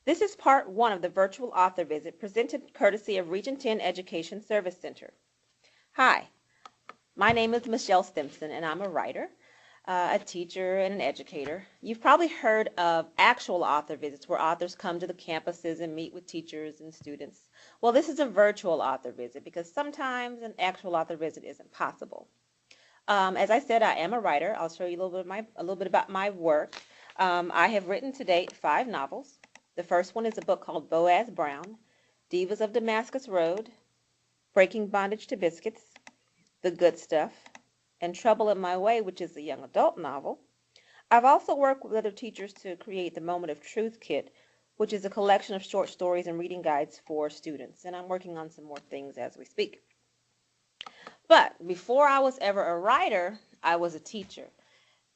This is part one of the virtual author visit presented courtesy of Region 10 Education Service Center. Hi, my name is Michelle Stimpson, and I'm a writer, a teacher, and an educator. You've probably heard of actual author visits where authors come to the campuses and meet with teachers and students. Well, this is a virtual author visit because sometimes an actual author visit isn't possible. As I said, I am a writer. I'll show you a little bit about my work. I have written to date 5 novels. The first one is a book called Boaz Brown, Divas of Damascus Road, Breaking Bondage to Biscuits, The Good Stuff, and Trouble in My Way, which is a young adult novel. I've also worked with other teachers to create the Moment of Truth Kit, which is a collection of short stories and reading guides for students, and I'm working on some more things as we speak. But before I was ever a writer, I was a teacher.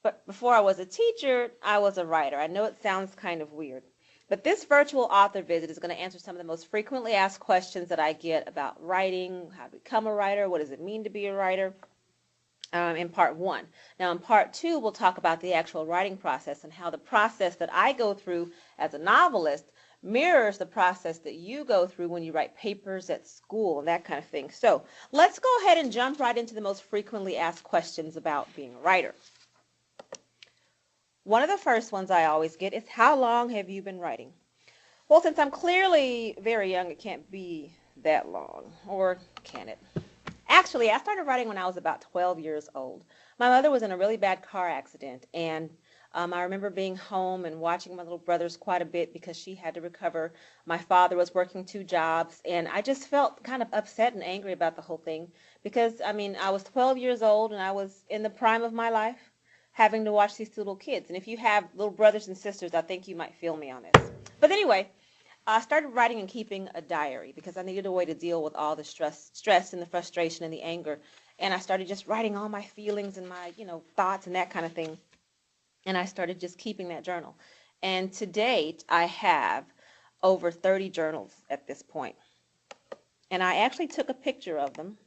But before I was a teacher, I was a writer. I know it sounds kind of weird. But this virtual author visit is going to answer some of the most frequently asked questions that I get about writing, how to become a writer, what does it mean to be a writer, in part one. Now in part two, we'll talk about the actual writing process and how the process that I go through as a novelist mirrors the process that you go through when you write papers at school and that kind of thing. So let's go ahead and jump right into the most frequently asked questions about being a writer. One of the first ones I always get is, how long have you been writing? Well, since I'm clearly very young, it can't be that long, or can it? Actually, I started writing when I was about 12 years old. My mother was in a really bad car accident, and I remember being home and watching my little brothers quite a bit because she had to recover. My father was working 2 jobs, and I just felt kind of upset and angry about the whole thing because, I mean, I was 12 years old and I was in the prime of my life, having to watch these 2 little kids. And if you have little brothers and sisters, I think you might feel me on this. But anyway, I started writing and keeping a diary because I needed a way to deal with all the stress and the frustration and the anger. And I started just writing all my feelings and my, thoughts and that kind of thing. And I started just keeping that journal. And to date, I have over 30 journals at this point. And I actually took a picture of them.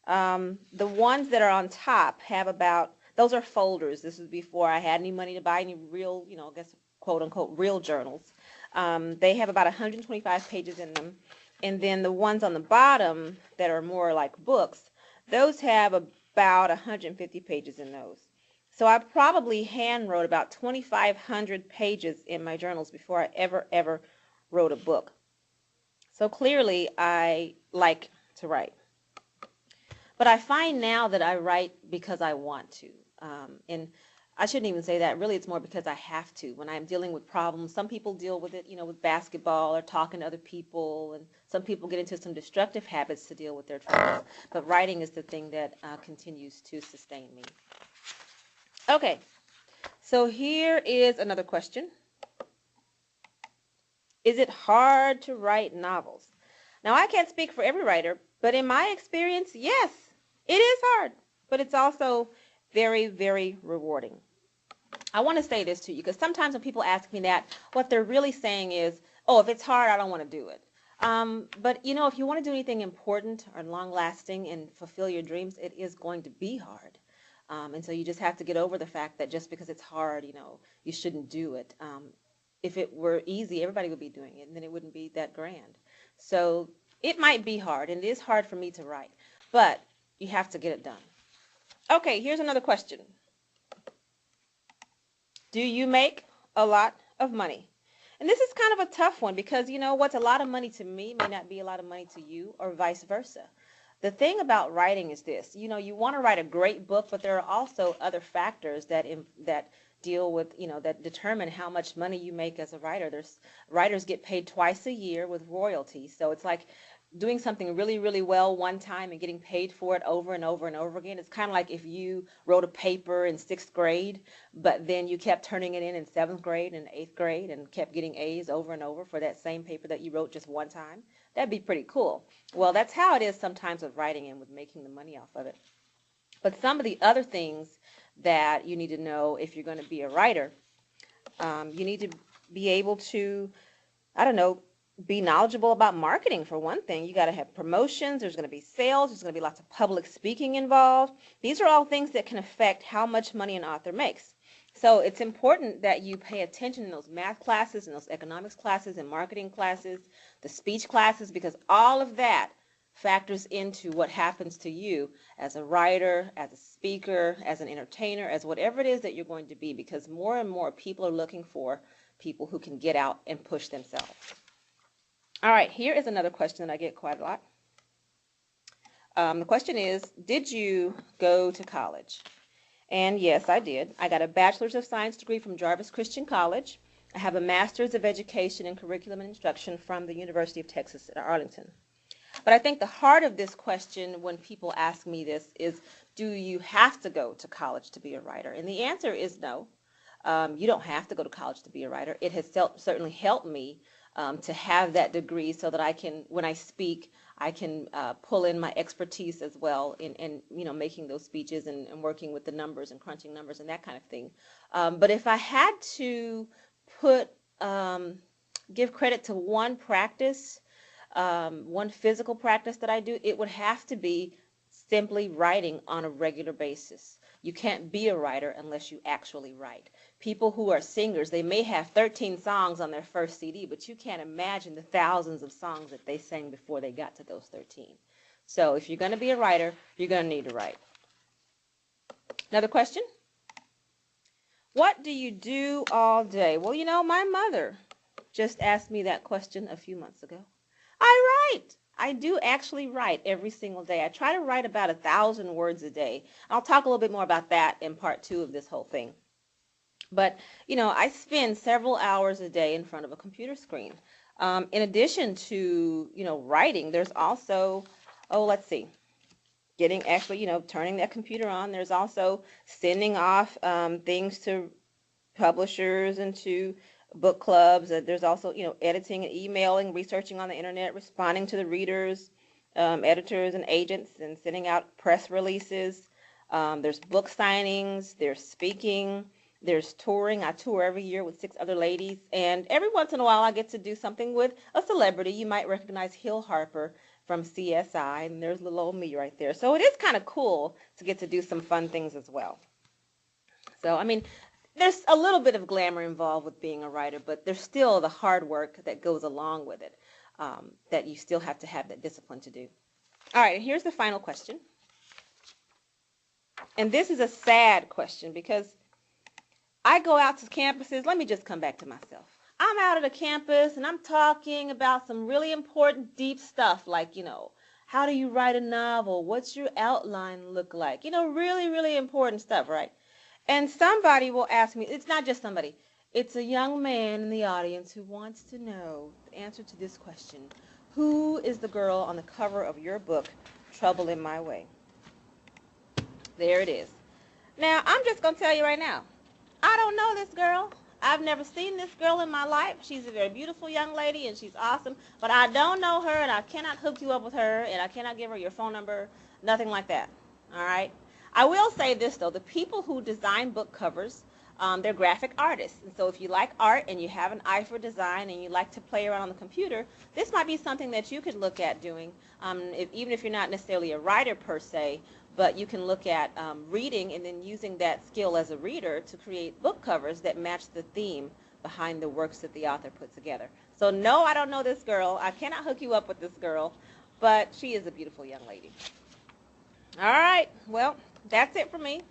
The ones that are on top have about, those are folders. This was before I had any money to buy any real, I guess, quote unquote, real journals. They have about 125 pages in them. And then the ones on the bottom that are more like books, those have about 150 pages in those. So I probably hand wrote about 2,500 pages in my journals before I ever wrote a book. So clearly I like to write. But I find now that I write because I want to. And I shouldn't even say that. Really, it's more because I have to. When I'm dealing with problems, some people deal with it, with basketball or talking to other people, and some people get into some destructive habits to deal with their troubles. But writing is the thing that continues to sustain me. Okay, so here is another question. Is it hard to write novels? Now, I can't speak for every writer, but in my experience, yes, it is hard, but it's also very, very rewarding. I want to say this to you because sometimes when people ask me that, what they're really saying is, oh, if it's hard, I don't want to do it. But, if you want to do anything important or long-lasting and fulfill your dreams, it is going to be hard. And so you just have to get over the fact that just because it's hard, you shouldn't do it. If it were easy, everybody would be doing it, and then it wouldn't be that grand. So it might be hard, and it is hard for me to write, but you have to get it done. Okay, here's another question. Do you make a lot of money? And this is kind of a tough one because, what's a lot of money to me may not be a lot of money to you, or vice versa. The thing about writing is this, you want to write a great book, but there are also other factors that deal with, that determine how much money you make as a writer. Writers get paid twice a year with royalties. So it's like doing something really, really well one time and getting paid for it over and over and over again. It's kind of like if you wrote a paper in 6th grade, but then you kept turning it in 7th grade and 8th grade and kept getting A's over and over for that same paper that you wrote just one time. That'd be pretty cool. Well, that's how it is sometimes with writing and with making the money off of it. But some of the other things that you need to know if you're going to be a writer, you need to be able to, be knowledgeable about marketing for one thing. You got to have promotions. There's going to be sales. There's going to be lots of public speaking involved. These are all things that can affect how much money an author makes. So it's important that you pay attention in those math classes and those economics classes and marketing classes, the speech classes, because all of that factors into what happens to you as a writer, as a speaker, as an entertainer, as whatever it is that you're going to be, because more and more people are looking for people who can get out and push themselves. All right, here is another question that I get quite a lot. The question is, did you go to college? And yes, I did. I got a Bachelor's of Science degree from Jarvis Christian College. I have a Master's of Education in Curriculum and Instruction from the University of Texas at Arlington. But I think the heart of this question when people ask me this is, do you have to go to college to be a writer? And the answer is no. You don't have to go to college to be a writer. It has certainly helped me to have that degree so that I can, when I speak, I can pull in my expertise as well in making those speeches and working with the numbers and crunching numbers and that kind of thing. But if I had to give credit to one practice, one physical practice that I do, it would have to be simply writing on a regular basis. You can't be a writer unless you actually write. People who are singers, they may have 13 songs on their first CD, but you can't imagine the thousands of songs that they sang before they got to those 13. So if you're going to be a writer, you're going to need to write. Another question? What do you do all day? Well, my mother just asked me that question a few months ago. I write. I do actually write every single day. I try to write about 1,000 words a day. I'll talk a little bit more about that in part 2 of this whole thing. But, I spend several hours a day in front of a computer screen. In addition to, writing, there's also, turning that computer on. There's also sending off things to publishers and to book clubs. There's also, editing and emailing, researching on the internet, responding to the readers, editors and agents, and sending out press releases. There's book signings, there's speaking, there's touring. I tour every year with 6 other ladies, and every once in a while I get to do something with a celebrity. You might recognize Hill Harper from CSI, and there's little old me right there. So it is kind of cool to get to do some fun things as well. So, there's a little bit of glamour involved with being a writer, but there's still the hard work that goes along with it, that you still have to have that discipline to do. All right, and here's the final question. And this is a sad question because I go out to campuses. Let me just come back to myself. I'm out at a campus and I'm talking about some really important, deep stuff like, how do you write a novel? What's your outline look like? Really, really important stuff, right? And somebody will ask me, it's not just somebody, it's a young man in the audience who wants to know the answer to this question. Who is the girl on the cover of your book, Trouble in My Way? There it is. Now, I'm just going to tell you right now, I don't know this girl. I've never seen this girl in my life. She's a very beautiful young lady, and she's awesome. But I don't know her, and I cannot hook you up with her, and I cannot give her your phone number, nothing like that. All right? I will say this, though. The people who design book covers, they're graphic artists. And so if you like art and you have an eye for design and you like to play around on the computer, this might be something that you could look at doing, even if you're not necessarily a writer per se, but you can look at reading and then using that skill as a reader to create book covers that match the theme behind the works that the author put together. So no, I don't know this girl. I cannot hook you up with this girl, but she is a beautiful young lady. All right, well, that's it for me.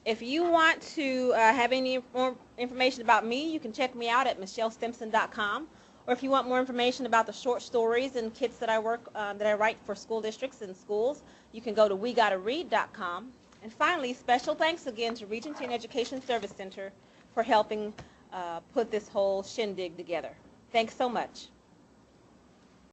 If you want to have any more information about me, you can check me out at michellestimpson.com. Or if you want more information about the short stories and kits that I write for school districts and schools, you can go to wegottaread.com. And finally, special thanks again to Regency Education Service Center for helping put this whole shindig together. Thanks so much.